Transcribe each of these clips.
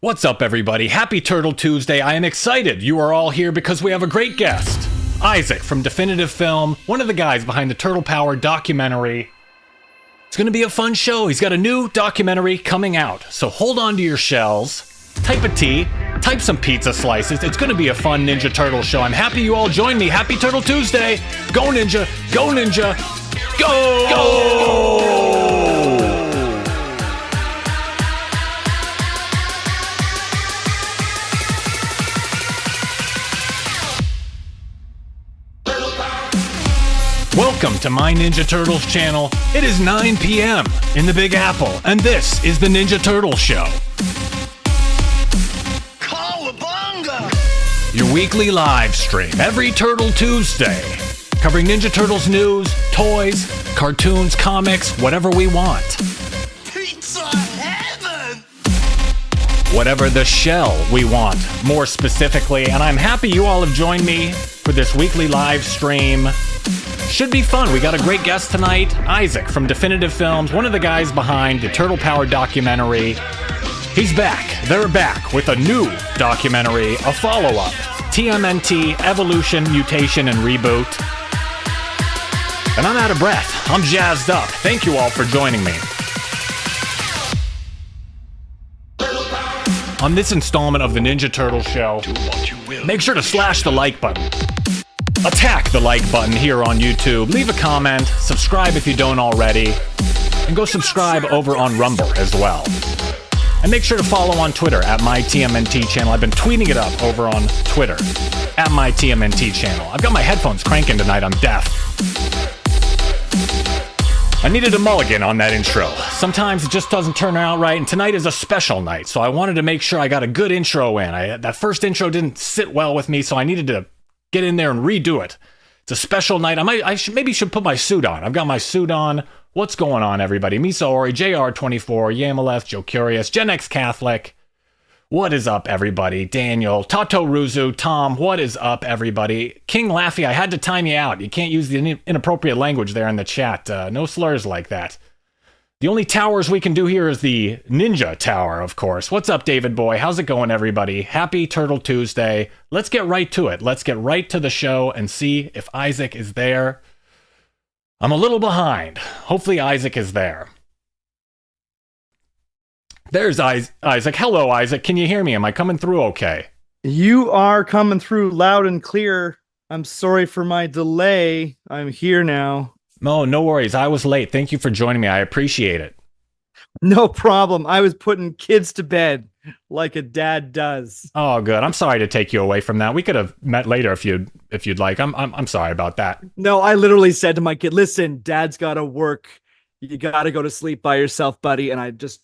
What's up, everybody? Happy Turtle Tuesday. I am excited you are all here because we have a great guest. Isaac from Definitive Film, one of the guys behind the Turtle Power documentary. It's going to be a fun show. He's got a new documentary coming out, so hold on to your shells, type a T, type some pizza slices. It's going to be a fun Ninja Turtle show. I'm happy you all joined me. Happy Turtle Tuesday. Go Ninja, go Ninja, go! Go! Welcome to my Ninja Turtles channel. It is 9 p.m. in the Big Apple, and this is the Ninja Turtles Show. Cowabunga! Your weekly live stream every Turtle Tuesday, covering Ninja Turtles news, toys, cartoons, comics, whatever we want. Pizza heaven! Whatever the shell we want, more specifically, and I'm happy you all have joined me for this weekly live stream. Should be fun. We got a great guest tonight, Isaac from Definitive Films, one of the guys behind the Turtle Power documentary. He's back. They're back with a new documentary, a follow-up, TMNT, Evolution, Mutation, and Reboot. And I'm out of breath. I'm jazzed up. Thank you all for joining me. On this installment of the Ninja Turtle Show, make sure to slash the like button. Attack the like button here on YouTube. Leave a comment, subscribe if you don't already, and go subscribe over on Rumble as well. And make sure to follow on Twitter at my TMNT channel. I've been tweeting it up over on Twitter at my TMNT channel. I've got my headphones cranking tonight. I'm deaf. I needed a mulligan on that intro. Sometimes it just doesn't turn out right, and tonight is a special night, so I wanted to make sure I got a good intro in. That first intro didn't sit well with me, so I needed to get in there and redo it. It's a special night. I should put my suit on. I've got my suit on. What's going on, everybody? Misa Ori, JR24, Yamaleth, Joe Curious, Gen X Catholic. What is up, everybody? Daniel, Tato Ruzu, Tom, what is up, everybody? King Laffy, I had to time you out. You can't use the inappropriate language there in the chat. No slurs like that. The only towers we can do here is the Ninja Tower, of course. What's up, David Boy? How's it going, everybody? Happy Turtle Tuesday. Let's get right to it. Let's get right to the show and see if Isaac is there. I'm a little behind. Hopefully Isaac is there. There's Isaac. Hello, Isaac. Can you hear me? Am I coming through okay? You are coming through loud and clear. I'm sorry for my delay. I'm here now. No worries. I was late. Thank you for joining me. I appreciate it. No problem. I was putting kids to bed like a dad does. Oh, good. I'm sorry to take you away from that. We could have met later if you'd like. I'm sorry about that. No, I literally said to my kid, "Listen, Dad's got to work. You got to go to sleep by yourself, buddy." And I just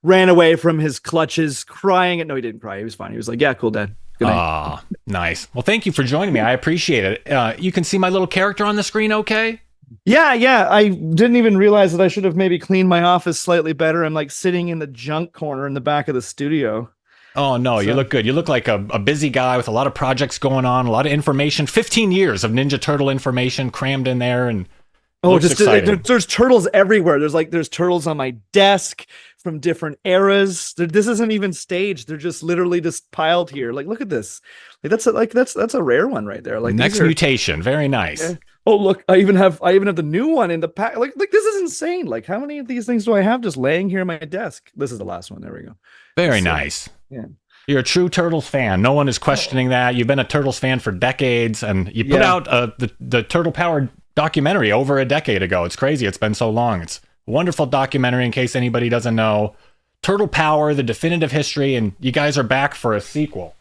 ran away from his clutches, crying. No, he didn't cry. He was fine. He was like, "Yeah, cool, Dad. Good night." Ah, nice. Well, thank you for joining me. I appreciate it. You can see my little character on the screen, okay? Yeah. I didn't even realize that I should have maybe cleaned my office slightly better. I'm like sitting in the junk corner in the back of the studio. Oh, no, you look good. You look like a busy guy with a lot of projects going on, a lot of information. 15 years of Ninja Turtle information crammed in there. And there's turtles everywhere. There's turtles on my desk from different eras. This isn't even staged. They're just literally just piled here. Like, look at this. Like that's a rare one right there. Like next Mutation. Very nice. Yeah. Oh, look, I even have the new one in the pack. Like this is insane. Like, how many of these things do I have just laying here on my desk? This is the last one. There we go. Very nice. Yeah. You're a true Turtles fan. No one is questioning that. You've been a Turtles fan for decades, and you put out the Turtle Power documentary over a decade ago. It's crazy. It's been so long. It's a wonderful documentary, in case anybody doesn't know. Turtle Power, the definitive history, and you guys are back for a sequel.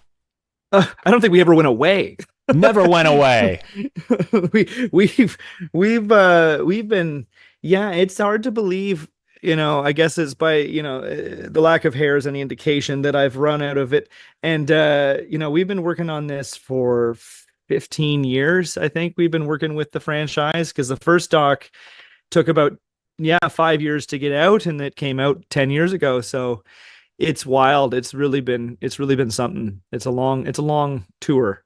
I don't think we ever went away. Never went away. we've been, yeah, it's hard to believe, I guess it's by, the lack of hair is any indication that I've run out of it. And, we've been working on this for 15 years. I think we've been working with the franchise because the first doc took about, 5 years to get out, and it came out 10 years ago. So it's wild. It's really been something. It's a long tour.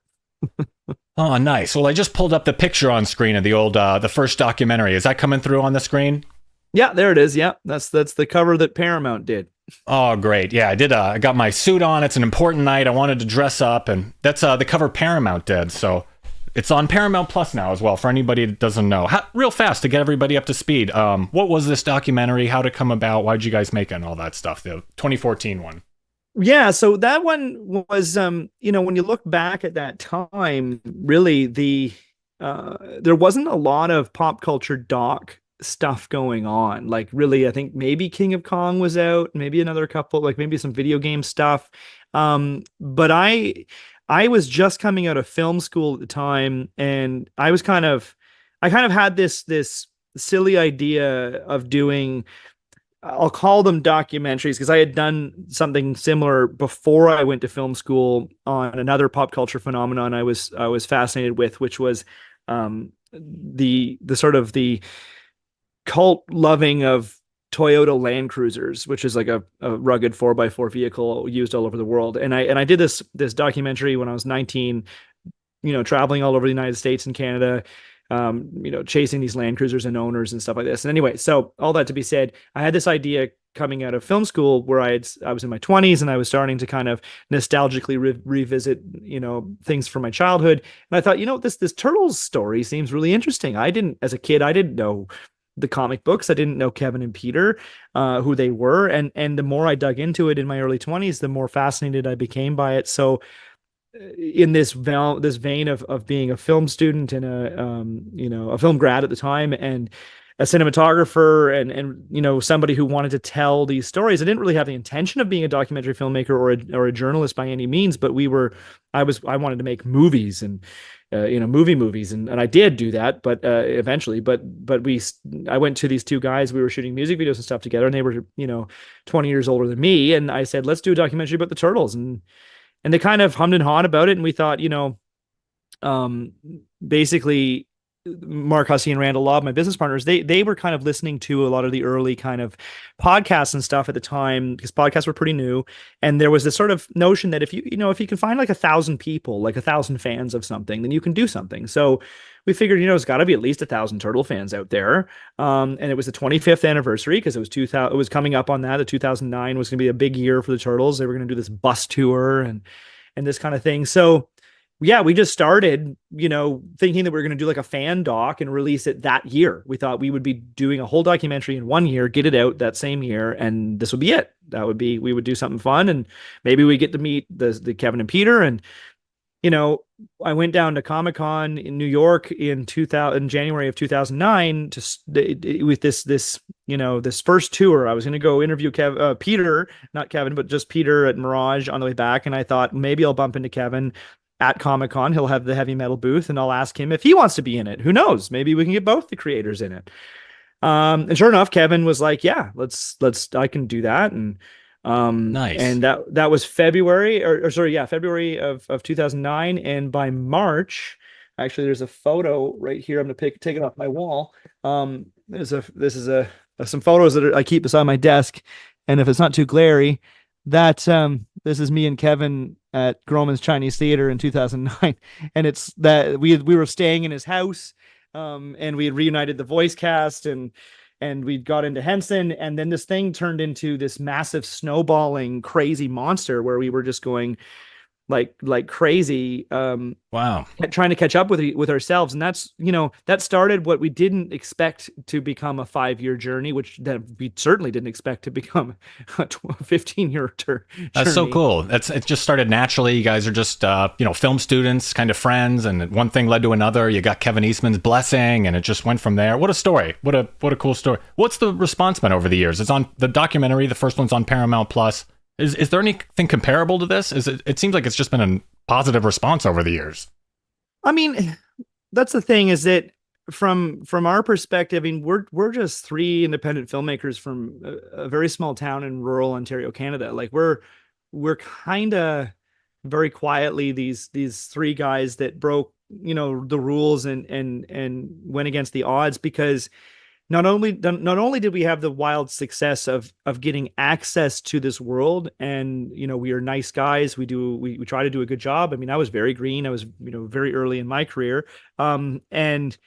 Oh, nice. Well, I just pulled up the picture on screen of the old, the first documentary. Is that coming through on the screen? Yeah, there it is. Yeah, that's the cover that Paramount did. Oh, great. Yeah, I did. I got my suit on. It's an important night. I wanted to dress up, and that's the cover Paramount did. So it's on Paramount Plus now as well for anybody that doesn't know. Real fast to get everybody up to speed. What was this documentary? How did it come about? Why did you guys make it and all that stuff? The 2014 one. Yeah, so that one was when you look back at that time, really there wasn't a lot of pop culture doc stuff going on. Like really, I think maybe King of Kong was out, maybe another couple, like maybe some video game stuff. But I was just coming out of film school at the time, and I kind of had this silly idea of doing, I'll call them documentaries, because I had done something similar before I went to film school on another pop culture phenomenon I was fascinated with, which was the sort of the cult loving of Toyota Land Cruisers, which is like a rugged 4x4 vehicle used all over the world. And I did this documentary when I was 19, traveling all over the United States and Canada, chasing these Land Cruisers and owners and stuff like this. And anyway, so all that to be said, I had this idea coming out of film school where I was in my 20s, and I was starting to kind of nostalgically revisit, things from my childhood. And I thought, this Turtles story seems really interesting. As a kid, I didn't know the comic books. I didn't know Kevin and Peter, who they were. And the more I dug into it in my early 20s, the more fascinated I became by it. So in this vein of being a film student and a film grad at the time, and a cinematographer, and somebody who wanted to tell these stories. I didn't really have the intention of being a documentary filmmaker or a journalist by any means, but I wanted to make movies and movies, and I did do that, but eventually, but I went to these two guys. We were shooting music videos and stuff together, and they were 20 years older than me, and I said, let's do a documentary about the Turtles, and they kind of hummed and hawed about it, and we thought, basically, Mark Hussey and Randall Lobb, my business partners, they were kind of listening to a lot of the early kind of podcasts and stuff at the time, because podcasts were pretty new. And there was this sort of notion that if you can find like 1,000 people, like 1,000 fans of something, then you can do something. So we figured, it's got to be at least 1,000 Turtle fans out there. And it was the 25th anniversary, because it was coming up on that. The 2009 was going to be a big year for the Turtles. They were going to do this bus tour and this kind of thing. So yeah, we just started, thinking that we were going to do like a fan doc and release it that year. We thought we would be doing a whole documentary in 1 year, get it out that same year, and this would be it. We would do something fun, and maybe we get to meet the Kevin and Peter. And I went down to Comic-Con in New York in January of 2009 with this first tour. I was going to go interview Peter, not Kevin, but just Peter at Mirage on the way back. And I thought maybe I'll bump into Kevin at Comic-Con. He'll have the heavy metal booth, and I'll ask him if he wants to be in it. Who knows? Maybe we can get both the creators in it. And sure enough, Kevin was like, yeah, I can do that. And Nice. and that was February, February of 2009. And by March, actually, there's a photo right here. I'm gonna take it off my wall. This is some photos that I keep beside my desk, and if it's not too glary, this is me and Kevin at Groman's Chinese Theater in 2009, and it's that we were staying in his house, and we had reunited the voice cast, and we got into Henson, and then this thing turned into this massive snowballing crazy monster where we were just going like crazy, Wow. trying to catch up with ourselves. And that started what we didn't expect to become a 5-year journey, which that we certainly didn't expect to become a 15-year journey. That's so cool. It just started naturally. You guys are just film students, kind of friends, and one thing led to another. You got Kevin Eastman's blessing, and it just went from there. What a story. What a cool story. What's the response been over the years? It's on the documentary. The first one's on Paramount Plus. Is there anything comparable to this? It seems like it's just been a positive response over the years. I mean, that's the thing, is that from our perspective, I mean, we're just three independent filmmakers from a very small town in rural Ontario, Canada. Like we're kind of very quietly these three guys that broke, the rules and went against the odds, because not only did we have the wild success of getting access to this world, and we are nice guys, we try to do a good job. I mean, I was very green, I was very early in my career, and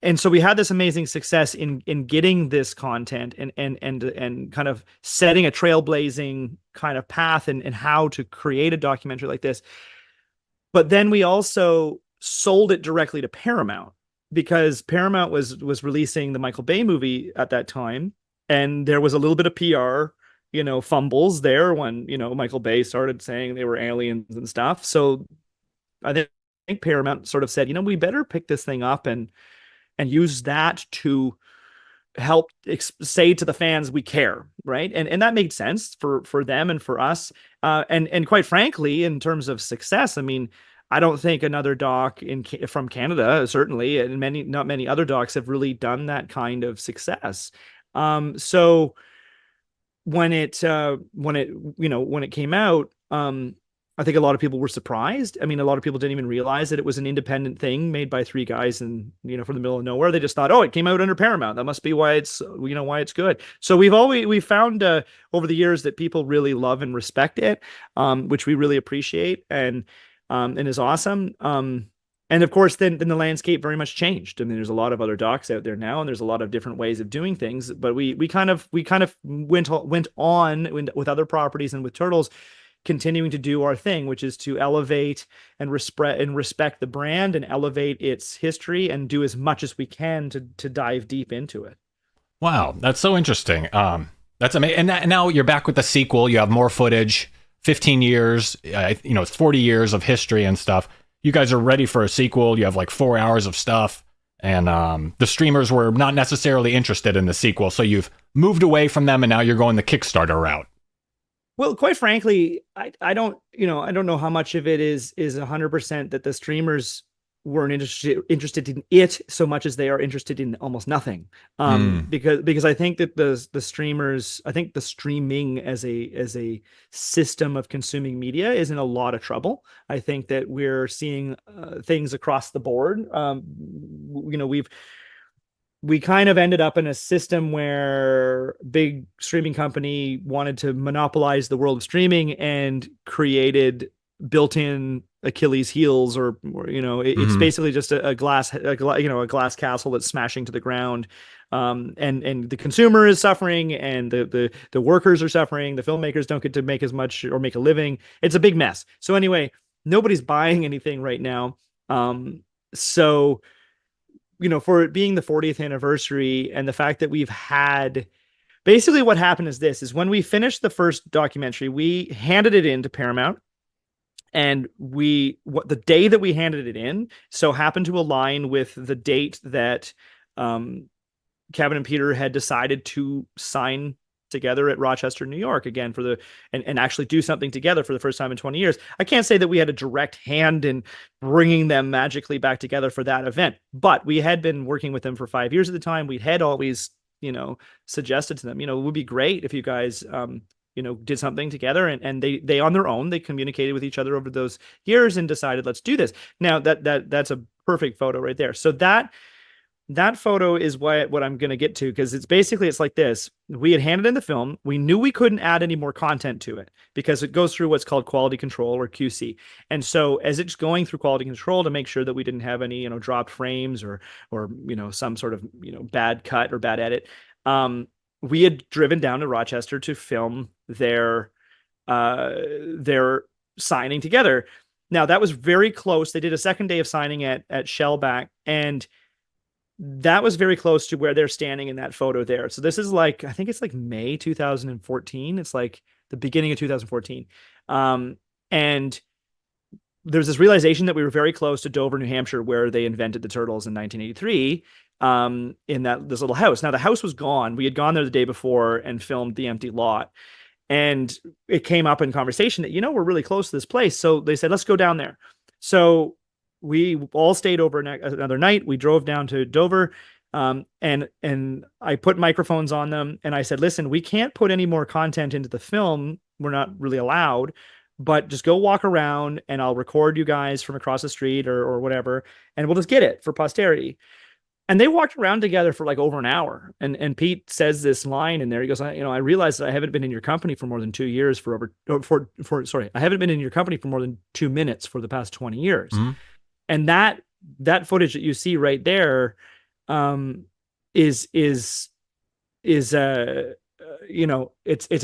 and so we had this amazing success in getting this content and kind of setting a trailblazing kind of path and how to create a documentary like this. But then we also sold it directly to Paramount because Paramount was releasing the Michael Bay movie at that time, and there was a little bit of PR, fumbles there when, Michael Bay started saying they were aliens and stuff. So I think Paramount sort of said, we better pick this thing up and use that to help say to the fans we care, right? And that made sense for them and for us. And quite frankly, in terms of success, I mean, I don't think another doc from Canada, certainly, and not many other docs have really done that kind of success. So when it came out, I think a lot of people were surprised. I mean, a lot of people didn't even realize that it was an independent thing made by three guys and, from the middle of nowhere. They just thought, oh, it came out under Paramount. That must be why it's good. So we found over the years that people really love and respect it, which we really appreciate and is awesome. And of course, then the landscape very much changed. I mean, there's a lot of other docs out there now, and there's a lot of different ways of doing things. But we kind of went on with other properties and with Turtles, continuing to do our thing, which is to elevate and respect the brand and elevate its history and do as much as we can to dive deep into it. Wow, that's so interesting. That's amazing. And now you're back with the sequel. You have more footage. 15 years, it's 40 years of history and stuff. You guys are ready for a sequel. You have like 4 hours of stuff. And the streamers were not necessarily interested in the sequel. So you've moved away from them and now you're going the Kickstarter route. Well, quite frankly, I don't know how much of it is 100% that the streamers weren't interested in it so much as they are interested in almost nothing. Because I think that the streamers, I think the streaming as a system of consuming media is in a lot of trouble. I think that we're seeing things across the board. We kind of ended up in a system where big streaming company wanted to monopolize the world of streaming and created built-in Achilles heels, or it's basically just a glass castle that's smashing to the ground. And the consumer is suffering, and the workers are suffering. The filmmakers don't get to make as much or make a living. It's a big mess. So anyway, nobody's buying anything right now. So for it being the 40th anniversary and the fact that we've had, basically what happened is when we finished the first documentary, we handed it in to Paramount, and the day that we handed it in so happened to align with the date that Kevin and Peter had decided to sign together at Rochester, New York, again and actually do something together for the first time in 20 years. I can't say that we had a direct hand in bringing them magically back together for that event, but we had been working with them for 5 years at the time. We had always, suggested to them, it would be great if you guys, did something together, and they on their own, they communicated with each other over those years and decided, let's do this. Now that's a perfect photo right there. So that photo is what I'm going to get to, because it's like this. We had handed in the film. We knew we couldn't add any more content to it because it goes through what's called quality control, or QC. And so as it's going through quality control to make sure that we didn't have any, dropped frames or some sort of, bad cut or bad edit, we had driven down to Rochester to film their signing together. Now that was very close. They did a second day of signing at Shellback, and that was very close to where they're standing in that photo there. So this is I think it's like May 2014. It's like the beginning of 2014. And there's this realization that we were very close to Dover, New Hampshire, where they invented the Turtles in 1983, in this little house. Now the house was gone. We had gone there the day before and filmed the empty lot. And it came up in conversation that, we're really close to this place. So they said, let's go down there. So we all stayed over another night. We drove down to Dover, and I put microphones on them, and I said, listen, we can't put any more content into the film. We're not really allowed, but just go walk around and I'll record you guys from across the street or whatever, and we'll just get it for posterity. And they walked around together for like over an hour. And Pete says this line in there. He goes, I realized that I haven't been in your company for more than 2 years I haven't been in your company for more than 2 minutes for the past 20 years. Mm-hmm. And that footage that you see right there, um, is it's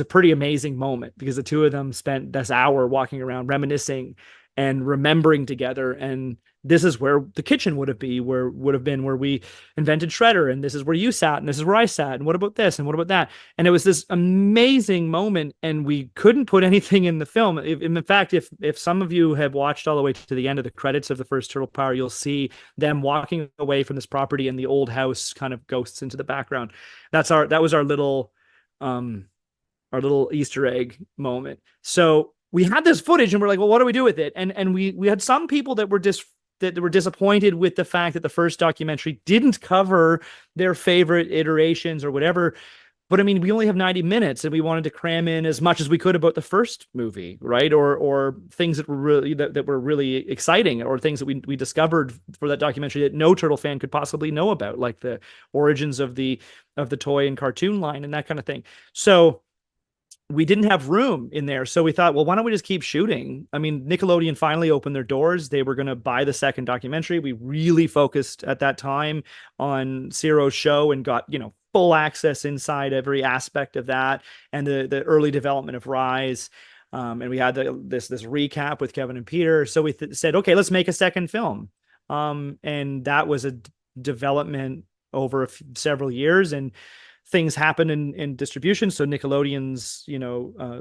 a pretty amazing moment because the two of them spent this hour walking around reminiscing and remembering together. And this is where the kitchen would have been where we invented Shredder, and this is where you sat, and this is where I sat, and what about this, and what about that? And it was this amazing moment, and we couldn't put anything in the film. In fact, if some of you have watched all the way to the end of the credits of the first Turtle Power, you'll see them walking away from this property, and the old house kind of ghosts into the background. That was um our little Easter egg moment. So we had this footage and we're like, well, what do we do with it? And we had some people that were disappointed with the fact that the first documentary didn't cover their favorite iterations or whatever. But I mean, we only have 90 minutes and we wanted to cram in as much as we could about the first movie, right? Or things that were really exciting, or things that we discovered for that documentary that no Turtle fan could possibly know about, like the origins of the toy and cartoon line and that kind of thing. So we didn't have room in there. So we thought, well, why don't we just keep shooting? I mean, Nickelodeon finally opened their doors. They were going to buy the second documentary. We really focused at that time on Ciro's show and got, full access inside every aspect of that and the early development of Rise. And we had this recap with Kevin and Peter. So we said, okay, let's make a second film. And that was a development over several years, and things happen in distribution. So Nickelodeon's,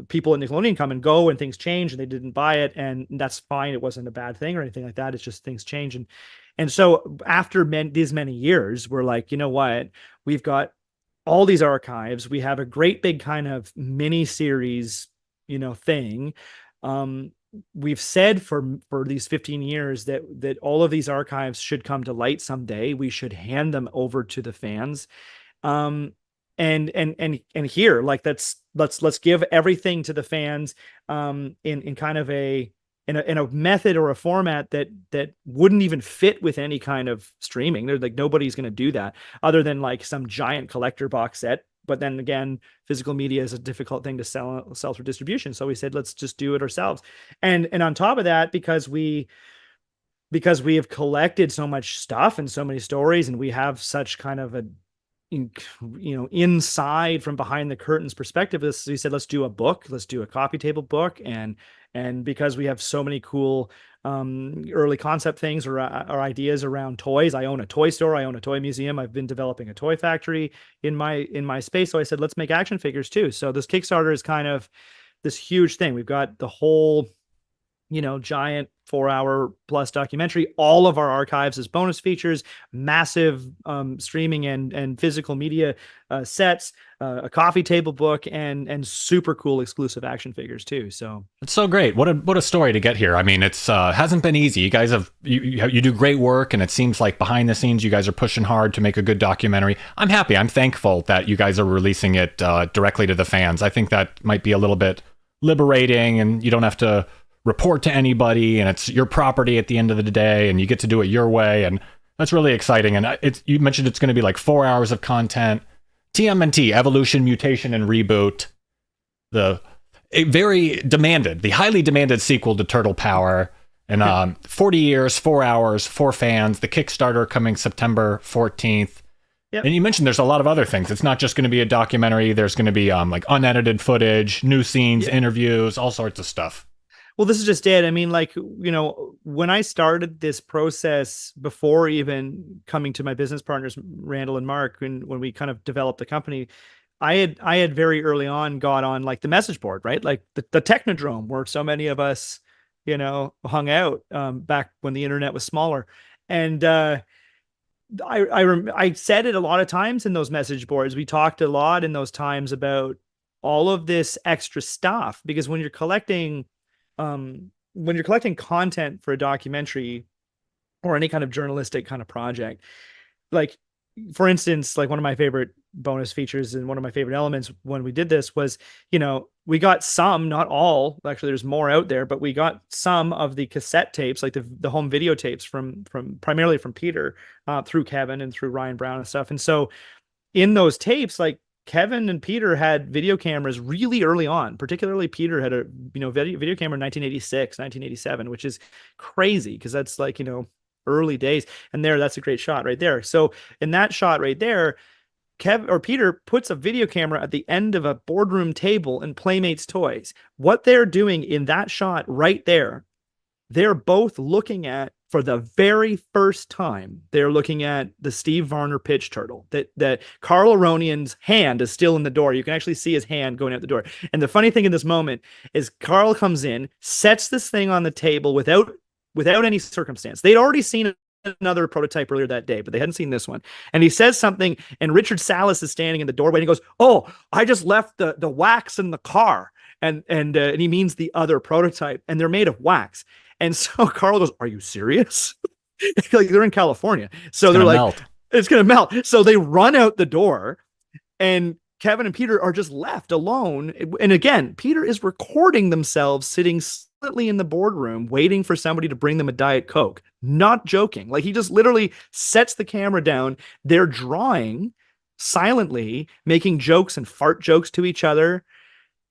people at Nickelodeon come and go, and things change, and they didn't buy it, and that's fine. It wasn't a bad thing or anything like that. It's just things change. And so after these many years, we're like, you know what? We've got all these archives. We have a great big kind of mini series, thing. We've said for these 15 years that all of these archives should come to light someday. We should hand them over to the fans. And here, like, let's give everything to the fans in kind of in a method or a format that wouldn't even fit with any kind of streaming. There's like nobody's going to do that other than like some giant collector box set. But then again, physical media is a difficult thing to sell through distribution. So we said, let's just do it ourselves. And on top of that, because we have collected so much stuff and so many stories, and we have such kind of a inside from behind the curtains perspective, we said, let's do a book, let's do a coffee table book. And because we have so many cool early concept things or ideas around toys. I own a toy store, I own a toy museum, I've been developing a toy factory in my space. So I said, let's make action figures too. So this Kickstarter is kind of this huge thing. We've got the whole giant 4-hour plus documentary, all of our archives as bonus features, massive streaming and physical media sets, a coffee table book, and super cool exclusive action figures too. So it's so great. What a story to get here. I mean, it's hasn't been easy. You guys you do great work, and it seems like behind the scenes you guys are pushing hard to make a good documentary. I'm happy. I'm thankful that you guys are releasing it directly to the fans. I think that might be a little bit liberating, and you don't have to report to anybody, and it's your property at the end of the day, and you get to do it your way, and that's really exciting. And you mentioned it's going to be like 4 hours of content. TMNT, Evolution, Mutation, and Reboot, the highly demanded sequel to Turtle Power, and 40 years, 4 hours, 4 fans. The Kickstarter coming September 14th. Yep. And you mentioned there's a lot of other things. It's not just going to be a documentary. There's going to be like unedited footage, new scenes, interviews, all sorts of stuff. Well, this is just it. I mean, like, when I started this process, before even coming to my business partners, Randall and Mark, when we kind of developed the company, I had very early on got on like the message board, right? Like the Technodrome, where so many of us, hung out back when the internet was smaller. And I said it a lot of times in those message boards. We talked a lot in those times about all of this extra stuff, because when you're collecting content for a documentary or any kind of journalistic kind of project, like, for instance, like one of my favorite bonus features and one of my favorite elements when we did this was, we got some, not all, actually there's more out there, but we got some of the cassette tapes, like the home videotapes from primarily from Peter, through Kevin and through Ryan Brown and stuff. And so in those tapes, like, Kevin and Peter had video cameras really early on. Particularly Peter had a video camera in 1986, 1987, which is crazy because that's like, early days. And that's a great shot right there. So in that shot right there, Peter puts a video camera at the end of a boardroom table in Playmates Toys. What they're doing in that shot right there, they're both looking at, for the very first time, they're looking at the Steve Varner pitch turtle. That Carl Aronian's hand is still in the door. You can actually see his hand going out the door. And the funny thing in this moment is Carl comes in, sets this thing on the table without any circumstance. They'd already seen another prototype earlier that day, but they hadn't seen this one. And he says something, and Richard Salas is standing in the doorway, and he goes, "Oh, I just left the wax in the car." And he means the other prototype, and they're made of wax. And so Carl goes, "Are you serious?" Like, they're in California. So they're like, melt. It's going to melt. So they run out the door, and Kevin and Peter are just left alone. And again, Peter is recording themselves sitting silently in the boardroom, waiting for somebody to bring them a Diet Coke. Not joking. Like, he just literally sets the camera down. They're drawing silently, making jokes and fart jokes to each other.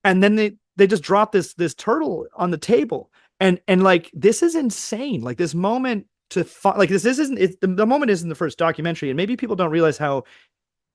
And then they just drop this turtle on the table. And like, this is insane. Like, this moment the moment isn't the first documentary. And maybe people don't realize how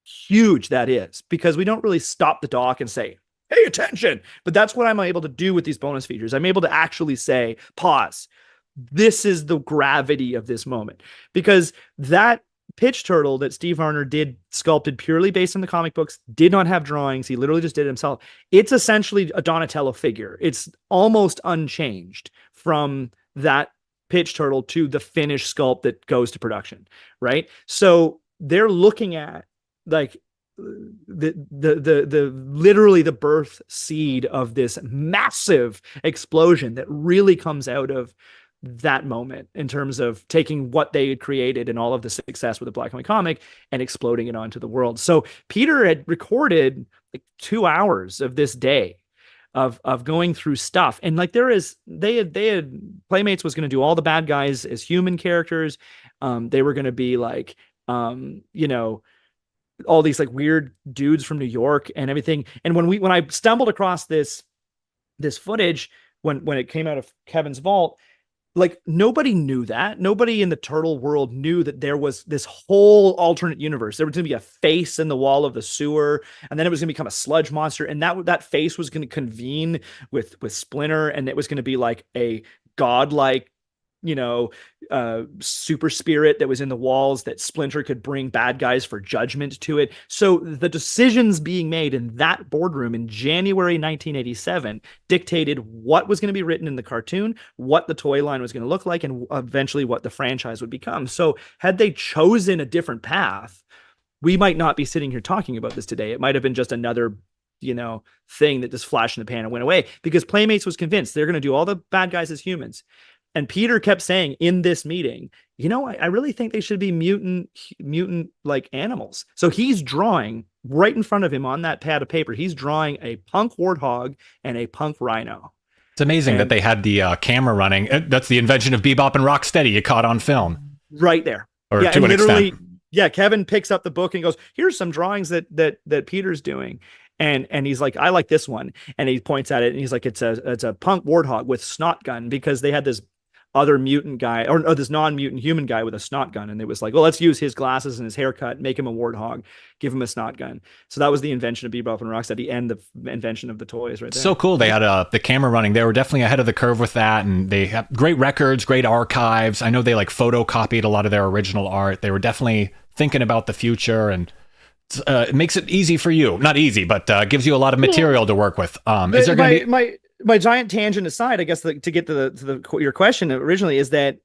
huge that is, because we don't really stop the doc and say, "Pay attention." But that's what I'm able to do with these bonus features. I'm able to actually say, pause. This is the gravity of this moment, because that pitch turtle that Steve Varner did, sculpted purely based on the comic books, did not have drawings. He literally just did it himself. It's essentially a Donatello figure. It's almost unchanged from that pitch turtle to the finished sculpt that goes to production, right? So they're looking at, like, the literally the birth seed of this massive explosion that really comes out of that moment, in terms of taking what they had created and all of the success with the black and white comic and exploding it onto the world. So Peter had recorded like 2 hours of this day of going through stuff. And like, they had Playmates was going to do all the bad guys as human characters. They were going to be like, all these like weird dudes from New York and everything. And when I stumbled across this footage, when it came out of Kevin's vault, like, nobody knew that. Nobody in the turtle world knew that there was this whole alternate universe. There was going to be a face in the wall of the sewer, and then it was going to become a sludge monster, and that face was going to convene with Splinter, and it was going to be like a godlike, super spirit that was in the walls that Splinter could bring bad guys for judgment to it. So the decisions being made in that boardroom in January 1987 dictated what was going to be written in the cartoon, what the toy line was going to look like, and eventually what the franchise would become. So had they chosen a different path, we might not be sitting here talking about this today. It might have been just another thing that just flashed in the pan and went away, because Playmates was convinced they're going to do all the bad guys as humans. And Peter kept saying in this meeting, I really think they should be mutant like animals. So he's drawing right in front of him on that pad of paper. He's drawing a punk warthog and a punk rhino. It's amazing that they had the camera running. That's the invention of Bebop and Rocksteady. You caught on film right there. Or to an extent. Yeah. Kevin picks up the book and goes, "Here's some drawings that Peter's doing." And he's like, "I like this one." And he points at it and he's like, it's a punk warthog with snot gun, because they had this other mutant guy or this non-mutant human guy with a snot gun, and it was like, well, let's use his glasses and his haircut, make him a warthog, give him a snot gun. So that was the invention of Bebop and Rocksteady and the invention of the toys right there. So cool. They had the camera running. They were definitely ahead of the curve with that, and they have great records, great archives. I know they like photocopied a lot of their original art. They were definitely thinking about the future, and it makes it easy for you. Not easy, but gives you a lot of material to work with. Is there going to be... My giant tangent aside, I guess, to get to your question originally, is that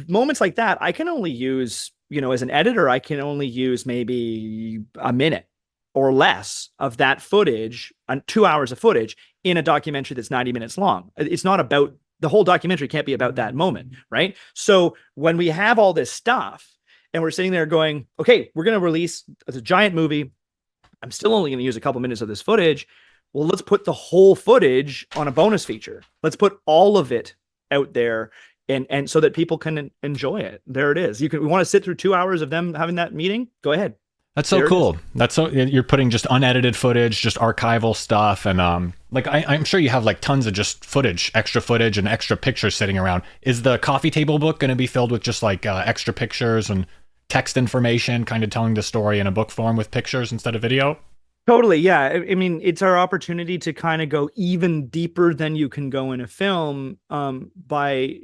moments like that, I can only use, as an editor, I can only use maybe a minute or less of that footage, 2 hours of footage in a documentary that's 90 minutes long. It's not about, the whole documentary can't be about that moment, right? So when we have all this stuff and we're sitting there going, okay, we're going to release a giant movie, I'm still only going to use a couple minutes of this footage. Well, let's put the whole footage on a bonus feature. Let's put all of it out there, and so that people can enjoy it. There it is. We want to sit through 2 hours of them having that meeting? Go ahead. That's so cool. That's so, you're putting just unedited footage, just archival stuff, and Like I'm sure you have like tons of just extra footage and extra pictures sitting around. Is the coffee table book going to be filled with just like extra pictures and text information, kind of telling the story in a book form with pictures instead of video? Totally, yeah. I mean, it's our opportunity to kind of go even deeper than you can go in a film, by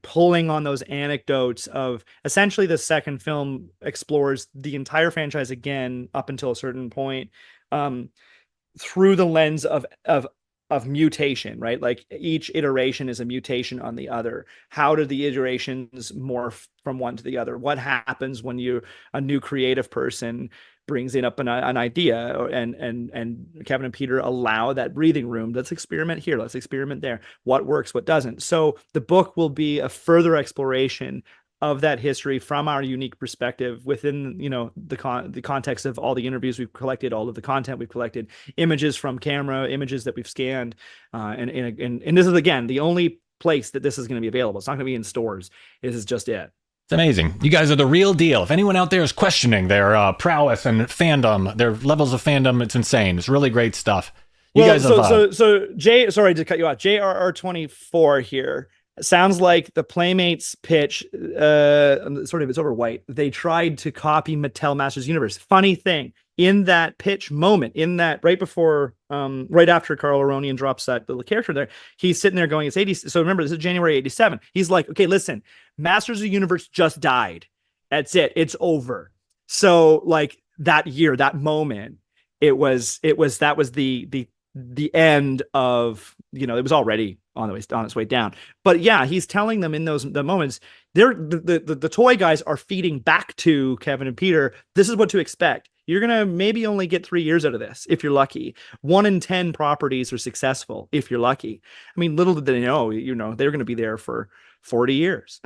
pulling on those anecdotes of essentially the second film explores the entire franchise again up until a certain point, um, through the lens of mutation, right? Like each iteration is a mutation on the other. How do the iterations morph from one to the other? What happens when a new creative person brings in up an idea, and Kevin and Peter allow that breathing room. Let's experiment here. Let's experiment there. What works, what doesn't. So the book will be a further exploration of that history from our unique perspective within, the context of all the interviews we've collected, all of the content we've collected, images from camera, images that we've scanned, and this is again the only place that this is going to be available. It's not going to be in stores. This is just it. It's amazing. You guys are the real deal. If anyone out there is questioning their prowess and fandom, their levels of fandom, it's insane. It's really great stuff. So Jay, sorry to cut you off. JRR24 here. Sounds like the Playmates pitch, sort of, it's over white. They tried to copy Mattel Masters Universe. Funny thing, in that pitch moment, in that right before, right after Carl Aronian drops that little character there, he's sitting there going, it's 80. So remember, this is January 87. He's like, okay, listen, Masters of the Universe just died. That's it. It's over. So like that year, that moment, that was the end of, it was already on its way down. But yeah, he's telling them in the moments, the toy guys are feeding back to Kevin and Peter. This is what to expect. You're gonna maybe only get 3 years out of this if you're lucky. 1 in 10 properties are successful if you're lucky. I mean, little did they know, they're gonna be there for 40 years.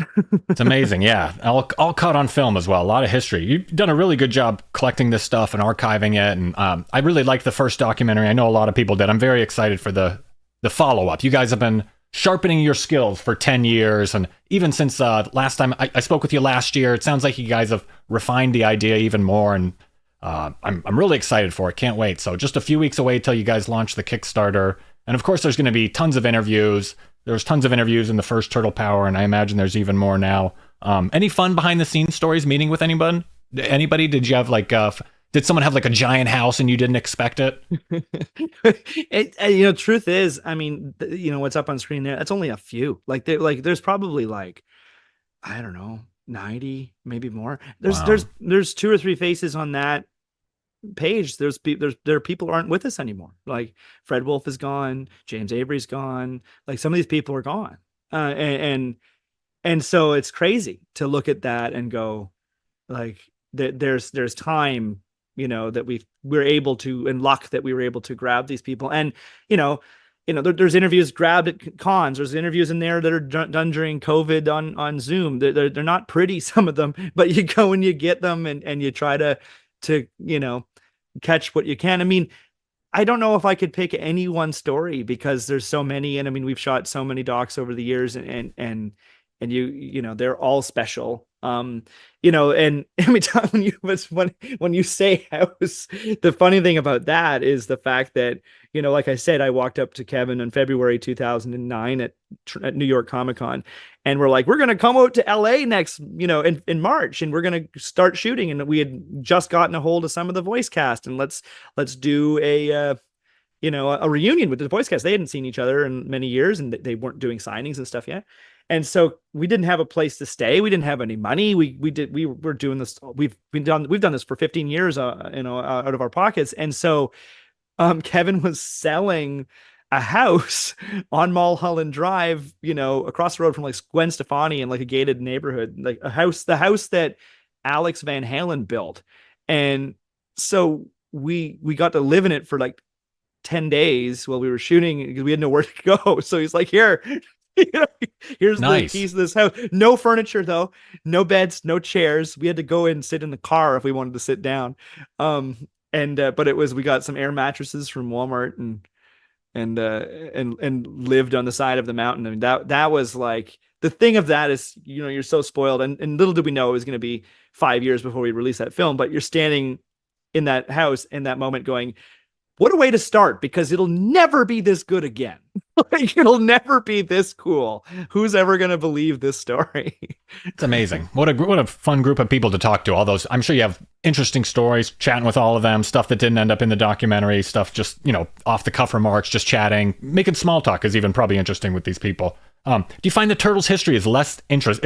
It's amazing. Yeah. All caught on film as well. A lot of history. You've done a really good job collecting this stuff and archiving it. And I really liked the first documentary. I know a lot of people did. I'm very excited for the follow-up. You guys have been sharpening your skills for 10 years. And even since last time I spoke with you last year, it sounds like you guys have refined the idea even more. And I'm really excited for it. Can't wait. So just a few weeks away till you guys launch the Kickstarter. And of course, there's going to be tons of interviews. There's tons of interviews in the first Turtle Power, and I imagine there's even more now. Any fun behind the scenes stories meeting with anyone? Anybody? Did you have did someone have like a giant house and you didn't expect it? Truth is, I mean, what's up on screen there, that's only a few. There's probably I don't know, 90, maybe more. There's 2 or 3 faces on that page. There are people who aren't with us anymore. Like Fred Wolf is gone, James Avery's gone. Like some of these people are gone, and so it's crazy to look at that and go, like, there's time, that we're able to, and luck that we were able to grab these people. And there's interviews grabbed at cons. There's interviews in there that are done during COVID on Zoom. They're not pretty, some of them, but you go and you get them, and you try to catch what you can. I mean, I don't know if I could pick any one story because there's so many, and I mean, we've shot so many docs over the years, and they're all special. And every time when you say house, the funny thing about that is the fact that, like I said, I walked up to Kevin in February 2009 at New York Comic-Con, and we're like, we're going to come out to LA next, in March, and we're going to start shooting. And we had just gotten a hold of some of the voice cast, and let's do a reunion with the voice cast. They hadn't seen each other in many years, and they weren't doing signings and stuff yet. And so we didn't have a place to stay. We didn't have any money. We were doing this. We've done this for 15 years, out of our pockets. And so, Kevin was selling a house on Mulholland Drive, across the road from like Gwen Stefani in like a gated neighborhood, like the house that Alex Van Halen built. And so we got to live in it for like 10 days while we were shooting because we had nowhere to go. So he's like, here, here's nice. The keys to this house. No furniture though, no beds, no chairs. We had to go and sit in the car if we wanted to sit down. But we got some air mattresses from Walmart and lived on the side of the mountain. I mean, that was like, the thing of that is, you're so spoiled, and little did we know it was going to be 5 years before we released that film, but you're standing in that house in that moment going, what a way to start, because it'll never be this good again. Like, it'll never be this cool. Who's ever going to believe this story? It's amazing. What a fun group of people to talk to. All those, I'm sure you have interesting stories, chatting with all of them, stuff that didn't end up in the documentary, stuff just, off the cuff remarks, just chatting. Making small talk is even probably interesting with these people. Do you find the Turtles' history is less interest?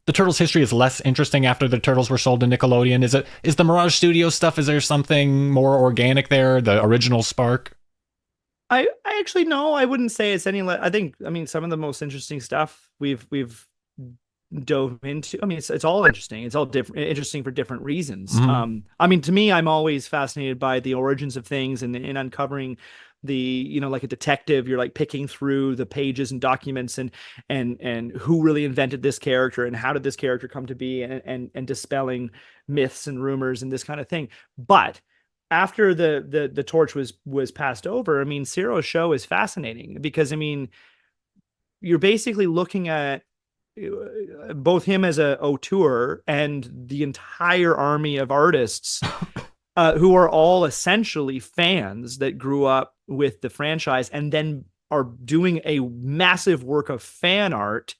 The Turtles' history is less interesting after the Turtles were sold to Nickelodeon. Is the Mirage Studios stuff, is there something more organic there, the original spark? I actually, no, I wouldn't say it's any I mean, some of the most interesting stuff we've dove into. I mean, it's all interesting. It's all interesting for different reasons. Mm-hmm. I mean, to me, I'm always fascinated by the origins of things, and uncovering like a detective, you're like picking through the pages and documents, and who really invented this character, and how did this character come to be, and dispelling myths and rumors and this kind of thing. But after the torch was passed over, I mean, Ciro's show is fascinating, because I mean, you're basically looking at both him as a auteur and the entire army of artists who are all essentially fans that grew up with the franchise, and then are doing a massive work of fan art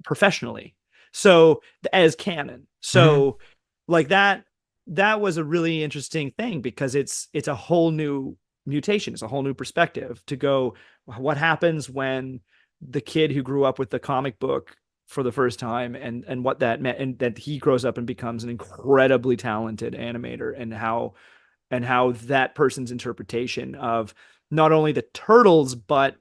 professionally, so as canon. So like that was a really interesting thing, because it's a whole new mutation. It's a whole new perspective to go, what happens when the kid who grew up with the comic book for the first time, and what that meant, and that he grows up and becomes an incredibly talented animator, and how that person's interpretation of not only the Turtles, but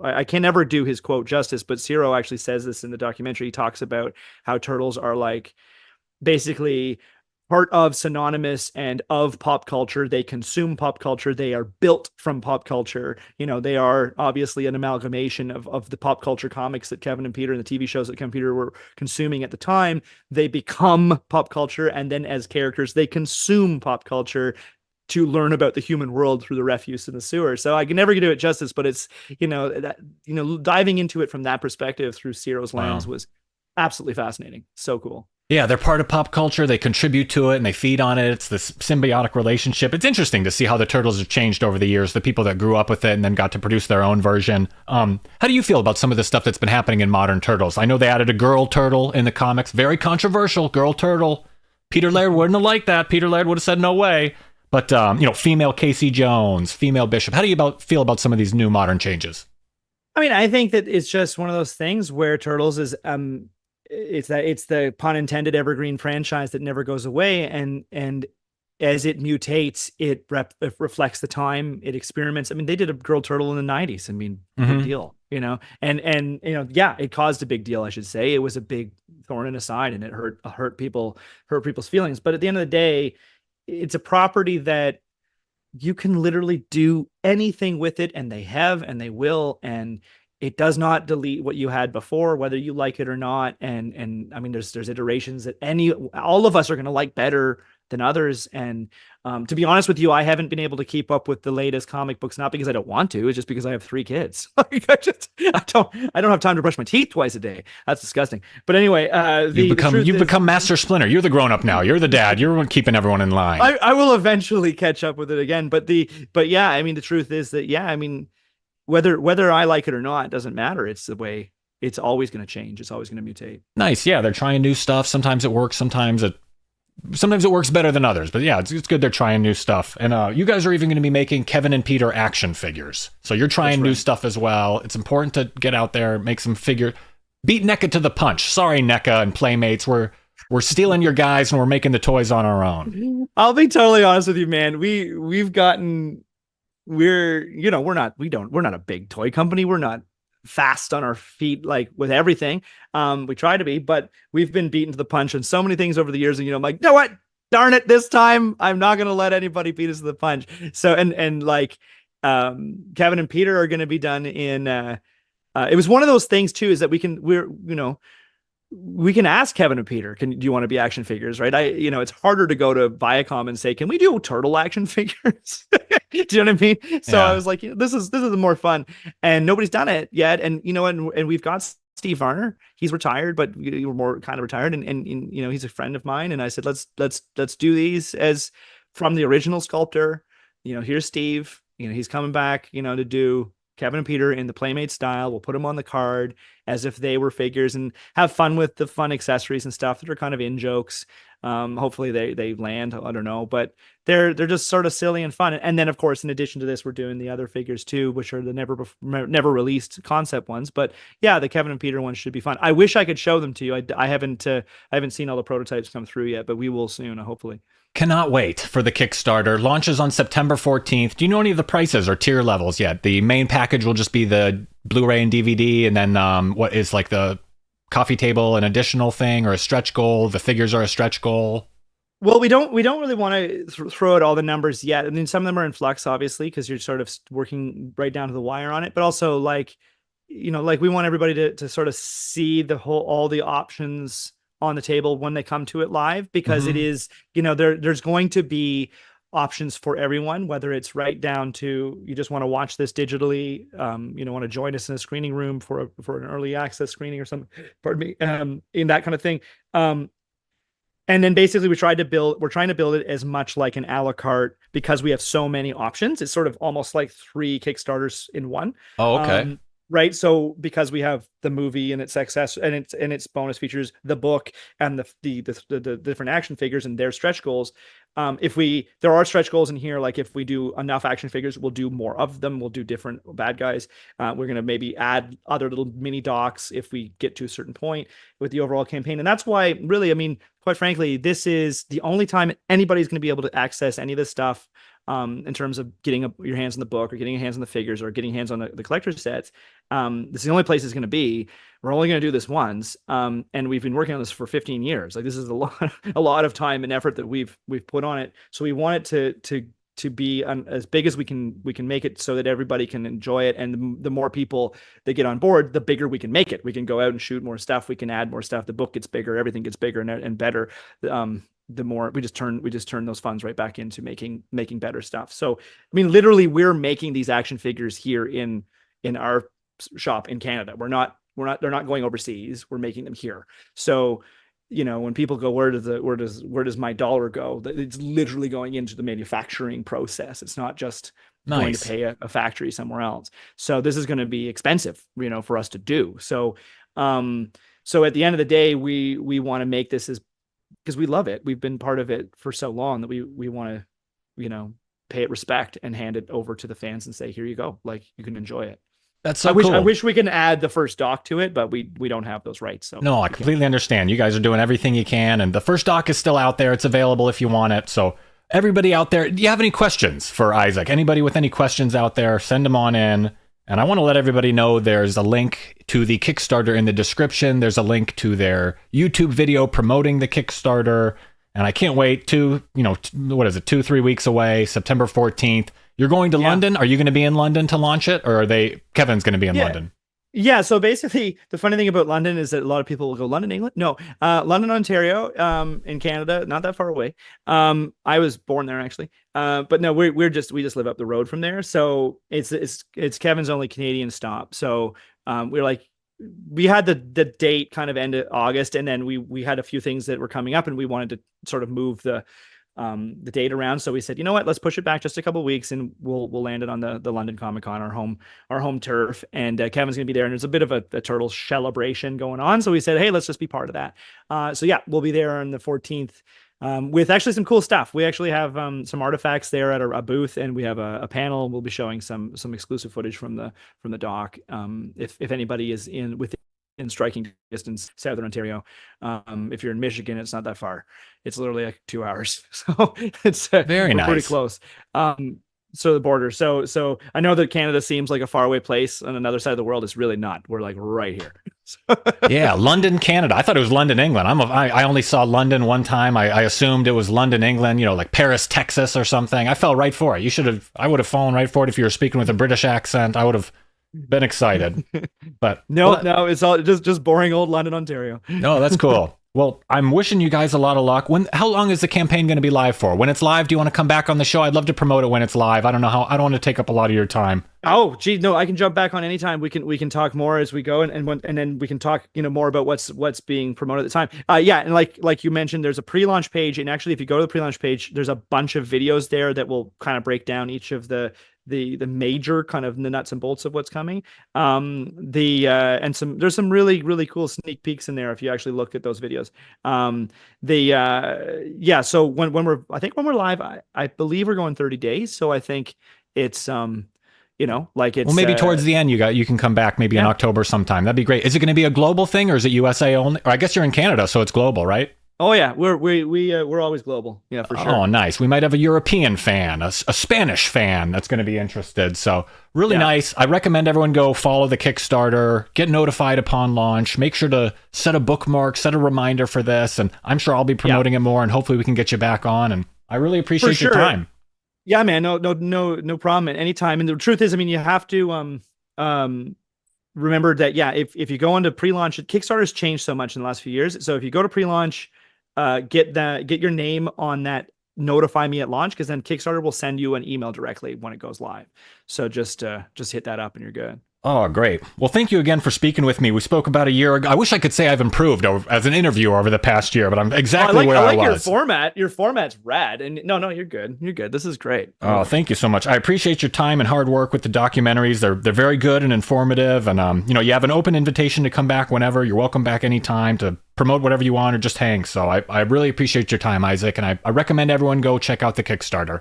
I can never do his quote justice, but Ciro actually says this in the documentary. He talks about how Turtles are like basically part of synonymous and of pop culture. They consume pop culture. They are built from pop culture. They are obviously an amalgamation of the pop culture comics that Kevin and Peter, and the TV shows that Kevin and Peter were consuming at the time. They become pop culture, and then as characters, they consume pop culture to learn about the human world through the refuse in the sewer. So I can never do it justice, but it's, diving into it from that perspective through Ciro's lens was absolutely fascinating. So cool. Yeah, they're part of pop culture. They contribute to it and they feed on it. It's this symbiotic relationship. It's interesting to see how the Turtles have changed over the years, the people that grew up with it and then got to produce their own version. How do you feel about some of the stuff that's been happening in modern Turtles? I know they added a girl turtle in the comics. Very controversial, girl turtle. Peter Laird wouldn't have liked that. Peter Laird would have said no way. But, female Casey Jones, female Bishop. How do you feel about some of these new modern changes? I mean, I think that it's just one of those things where Turtles is... it's the pun intended evergreen franchise that never goes away, and as it mutates, it reflects the time, it experiments. I mean, they did a girl turtle in the 90s. I mean, big deal, and yeah, it caused a big deal, I should say. It was a big thorn in the side, and it hurt people's feelings. But at the end of the day, it's a property that you can literally do anything with it, and they have, and they will, and it does not delete what you had before, whether you like it or not. And I mean, there's iterations that all of us are going to like better than others. And to be honest with you, I haven't been able to keep up with the latest comic books, not because I don't want to, it's just because I have 3 kids. Like I don't have time to brush my teeth twice a day. That's disgusting. But anyway, you've become Master Splinter. You're the grown up now. You're the dad. You're keeping everyone in line. I will eventually catch up with it again. But yeah, I mean, the truth is that, yeah, I mean, whether I like it or not, it doesn't matter. It's the way it's always going to change. It's always going to mutate. Nice. Yeah. They're trying new stuff. Sometimes it works. Sometimes it works better than others, but yeah, it's good. They're trying new stuff. And you guys are even going to be making Kevin and Peter action figures. So you're trying new stuff as well. It's important to get out there, make some figure, beat NECA to the punch. Sorry, NECA and Playmates. We're stealing your guys and we're making the toys on our own. I'll be totally honest with you, man. We're not a big toy company. We're not fast on our feet, like with everything. We try to be, but we've been beaten to the punch on so many things over the years. And, I'm like, you know what? Darn it. This time I'm not going to let anybody beat us to the punch. So, and like, Kevin and Peter are going to be done in, it was one of those things too, is that we can ask Kevin and Peter, do you want to be action figures? Right. It's harder to go to Viacom and say, can we do turtle action figures? Do you know what I mean? So yeah. I was like, this is the more fun, and nobody's done it yet. And, and we've got Steve Varner. He's retired, but we're more kind of retired. And he's a friend of mine. And I said, let's do these as from the original sculptor here's Steve. He's coming back, to do Kevin and Peter in the Playmate style. We'll put them on the card as if they were figures and have fun with the fun accessories and stuff that are kind of in jokes. Hopefully they land. I don't know, but they're just sort of silly and fun. And then of course, in addition to this, we're doing the other figures too, which are the never released concept ones. But yeah, the Kevin and Peter ones should be fun. I wish I could show them to you. I haven't seen all the prototypes come through yet, but we will soon, hopefully. Cannot wait for the Kickstarter. Launches on September 14th. Do you know any of the prices or tier levels yet? The main package will just be the Blu-ray and DVD, and then what is like the coffee table an additional thing or a stretch goal? The figures are a stretch goal. Well, we don't really want to throw out all the numbers yet. I mean, some of them are in flux, obviously, because you're sort of working right down to the wire on it. But also, like we want everybody to sort of see all the options on the table when they come to it live, because it is, there's going to be options for everyone, whether it's right down to you just want to watch this digitally, want to join us in a screening room for an early access screening or something, in that kind of thing. And then basically we're trying to build it as much like an a la carte, because we have so many options. It's sort of almost like 3 Kickstarters in one. Oh, okay. Right. So because we have the movie and its excess and its bonus features, the book and the different action figures and their stretch goals. There are stretch goals in here. Like if we do enough action figures, we'll do more of them. We'll do different bad guys. We're going to maybe add other little mini docs if we get to a certain point with the overall campaign. And that's why really, I mean, quite frankly, this is the only time anybody's going to be able to access any of this stuff. In terms of getting your hands on the book or getting your hands on the figures or getting hands on the collector's sets. This is the only place it's going to be. We're only going to do this once. And we've been working on this for 15 years. Like this is a lot of time and effort that we've put on it. So we want it to be as big as we can make it so that everybody can enjoy it. And the more people that get on board, the bigger we can make it. We can go out and shoot more stuff. We can add more stuff. The book gets bigger. Everything gets bigger and better. The more we just turn those funds right back into making better stuff. So, I mean, literally we're making these action figures here in our shop in Canada. They're not going overseas. We're making them here. So, when people go, where does my dollar go? It's literally going into the manufacturing process. It's not just going to pay a factory somewhere else. So this is going to be expensive, for us to do. So, so at the end of the day, we want to make this because we love it. We've been part of it for so long that we want to, pay it respect and hand it over to the fans and say, here you go. Like you can enjoy it. That's so cool. I wish we can add the first doc to it, but we don't have those rights. So no, I completely understand. You guys are doing everything you can, and the first doc is still out there. It's available if you want it. So everybody out there, do you have any questions for Isaac? Anybody with any questions out there, send them on in. And I want to let everybody know there's a link to the Kickstarter in the description. There's a link to their YouTube video promoting the Kickstarter. And I can't wait 2-3 weeks away, September 14th. You're going to London. Are you going to be in London to launch it? Or Kevin's going to be in London? Yeah. So basically the funny thing about London is that a lot of people will go London, England. No, London, Ontario, in Canada, not that far away. I was born there actually. But no, we just live up the road from there. So it's Kevin's only Canadian stop. So, we had the date kind of end of August, and then we had a few things that were coming up and we wanted to sort of move the date around. So we said, you know what, let's push it back just a couple of weeks and we'll land it on the London Comic-Con, our home turf. And Kevin's going to be there, and there's a bit of a turtle celebration going on. So we said, hey, let's just be part of that. So yeah, we'll be there on the 14th. With actually some cool stuff. We actually have some artifacts there at a booth, and we have a panel. We'll be showing some exclusive footage from the doc. If anybody is in striking distance, Southern Ontario. If you're in Michigan, it's not that far. It's literally like 2 hours. So it's very nice, pretty close. So the border. So I know that Canada seems like a faraway place on another side of the world. It's really not. We're like right here. Yeah, London, Canada. I thought it was London, England. I only saw London one time. I assumed it was London, England. Like Paris, Texas, or something. I fell right for it. I would have fallen right for it if you were speaking with a British accent. I would have been excited. But no, it's all just boring old London, Ontario. No, that's cool. Well, I'm wishing you guys a lot of luck. How long is the campaign going to be live for? When it's live, do you want to come back on the show? I'd love to promote it when it's live. I don't know how. I don't want to take up a lot of your time. Oh, gee, no, I can jump back on anytime. We can talk more as we go, and then we can talk, more about what's being promoted at the time. Yeah, and like you mentioned, there's a pre-launch page, and actually, if you go to the pre-launch page, there's a bunch of videos there that will kind of break down each of the major kind of the nuts and bolts of what's coming. And there's some really cool sneak peeks in there if you actually look at those videos. Yeah, so when we're live, I believe we're going 30 days, so I think it's like it's Well, maybe towards the end you can come back maybe in October sometime. That'd be great. Is it going to be a global thing or is it USA only? Or I guess you're in Canada, so it's global, right? Oh yeah, we're always global. Yeah, for sure. Oh, nice. We might have a European fan, a Spanish fan that's going to be interested. So really nice. I recommend everyone go follow the Kickstarter, get notified upon launch, make sure to set a bookmark, set a reminder for this. And I'm sure I'll be promoting it more and hopefully we can get you back on. And I really appreciate your time. Yeah, man. No problem at any time. And the truth is, I mean, you have to remember that, if you go into pre-launch, Kickstarter's changed so much in the last few years. So if you go to pre-launch, get your name on that notify me at launch, because then Kickstarter will send you an email directly when it goes live. So just hit that up and you're good. Oh, great. Well, thank you again for speaking with me. We spoke about a year ago. I wish I could say I've improved as an interviewer over the past year, but I'm exactly where I was. I like your format. Your format's rad. And no, you're good. You're good. This is great. Oh, thank you so much. I appreciate your time and hard work with the documentaries. They're very good and informative. And, you have an open invitation to come back whenever. You're welcome back anytime to promote whatever you want or just hang. So I really appreciate your time, Isaac. And I recommend everyone go check out the Kickstarter.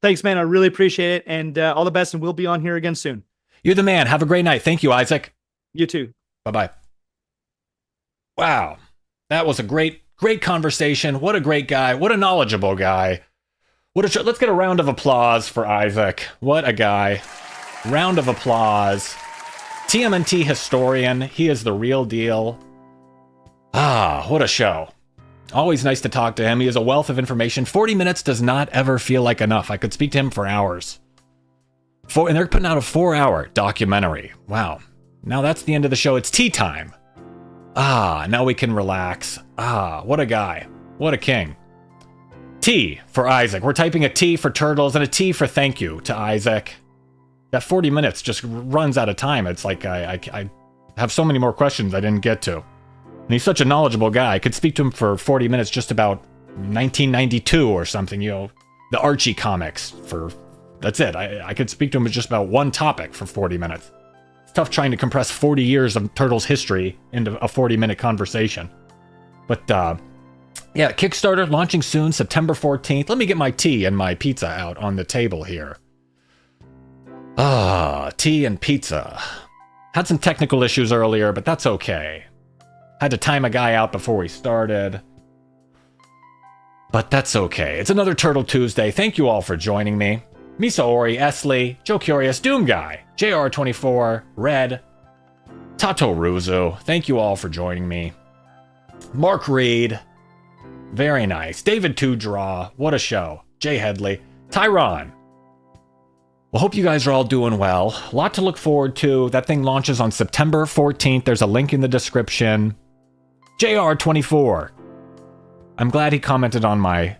Thanks, man. I really appreciate it. And all the best. And we'll be on here again soon. You're the man. Have a great night. Thank you, Isaac. You too. Bye-bye. Wow. That was a great conversation. What a great guy. What a knowledgeable guy. Let's get a round of applause for Isaac. What a guy. Round of applause. TMNT historian. He is the real deal. Ah, what a show. Always nice to talk to him. He is a wealth of information. 40 minutes does not ever feel like enough. I could speak to him for hours. And they're putting out a 4-hour documentary. Wow. Now that's the end of the show. It's tea time. Ah, now we can relax. Ah, what a guy. What a king. T for Isaac. We're typing a T for turtles and a T for thank you to Isaac. That 40 minutes just runs out of time. It's like I have so many more questions I didn't get to. And he's such a knowledgeable guy. I could speak to him for 40 minutes just about 1992 or something, the Archie comics for... That's it. I could speak to him with just about one topic for 40 minutes. It's tough trying to compress 40 years of Turtles history into a 40-minute conversation. But, Kickstarter launching soon, September 14th. Let me get my tea and my pizza out on the table here. Ah, tea and pizza. Had some technical issues earlier, but that's okay. Had to time a guy out before we started. But that's okay. It's another Turtle Tuesday. Thank you all for joining me. Misa Ori, Esley, Joe Curious, Doom Guy, JR24, Red, Tato Ruzu. Thank you all for joining me. Mark Reed. Very nice. David Two Draw. What a show. Jay Headley. Tyron. Well, hope you guys are all doing well. A lot to look forward to. That thing launches on September 14th. There's a link in the description. JR24. I'm glad he commented on my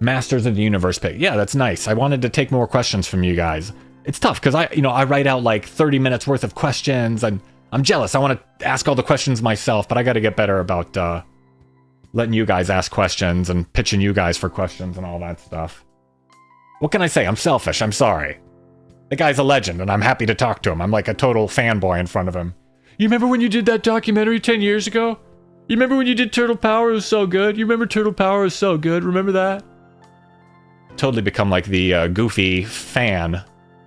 Masters of the Universe pick. Yeah, that's nice. I wanted to take more questions from you guys. It's tough because I write out like 30 minutes worth of questions and I'm jealous. I want to ask all the questions myself, but I got to get better about letting you guys ask questions and pitching you guys for questions and all that stuff. What can I say? I'm selfish. I'm sorry. The guy's a legend and I'm happy to talk to him. I'm like a total fanboy in front of him. You remember when you did that documentary 10 years ago? You remember when you did Turtle Power? It was so good. You remember Turtle Power was so good. Remember that? Totally become like the goofy fan,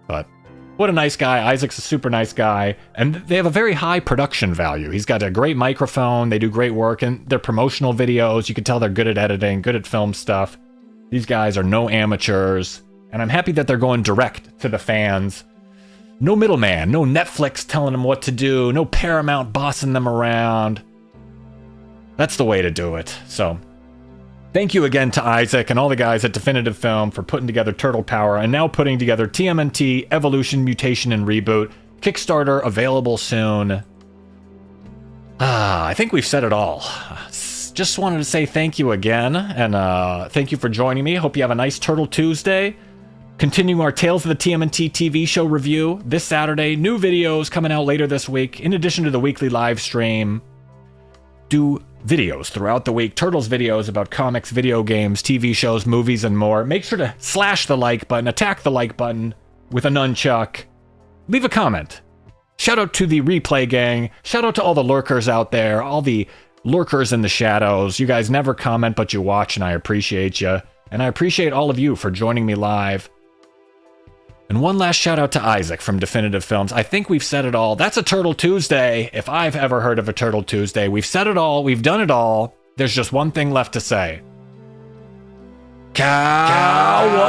but what a nice guy. Isaac's a super nice guy, and they have a very high production value. He's got a great microphone, they do great work, and their promotional videos, you can tell they're good at editing, good at film stuff. These guys are no amateurs, and I'm happy that they're going direct to the fans. No middleman, no Netflix telling them what to do, no Paramount bossing them around. That's the way to do it, so... Thank you again to Isaac and all the guys at Definitive Film for putting together Turtle Power and now putting together TMNT, Evolution, Mutation, and Reboot. Kickstarter available soon. I think we've said it all. Just wanted to say thank you again, and thank you for joining me. Hope you have a nice Turtle Tuesday. Continuing our Tales of the TMNT TV show review this Saturday. New videos coming out later this week. In addition to the weekly live stream, do videos throughout the week. Turtles videos about comics, video games, TV shows, movies, and more. Make sure to slash the like button, attack the like button with a nunchuck. Leave a comment. Shout out to the replay gang. Shout out to all the lurkers out there, all the lurkers in the shadows. You guys never comment, but you watch, and I appreciate you. And I appreciate all of you for joining me live. And one last shout out to Isaac from Definitive Films. I think we've said it all. That's a Turtle Tuesday, if I've ever heard of a Turtle Tuesday. We've said it all. We've done it all. There's just one thing left to say. Cowabunga!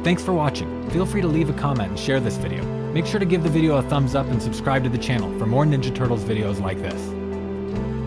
Thanks for watching. Feel free to leave a comment and share this video. Make sure to give the video a thumbs up and subscribe to the channel for more Ninja Turtles videos like this.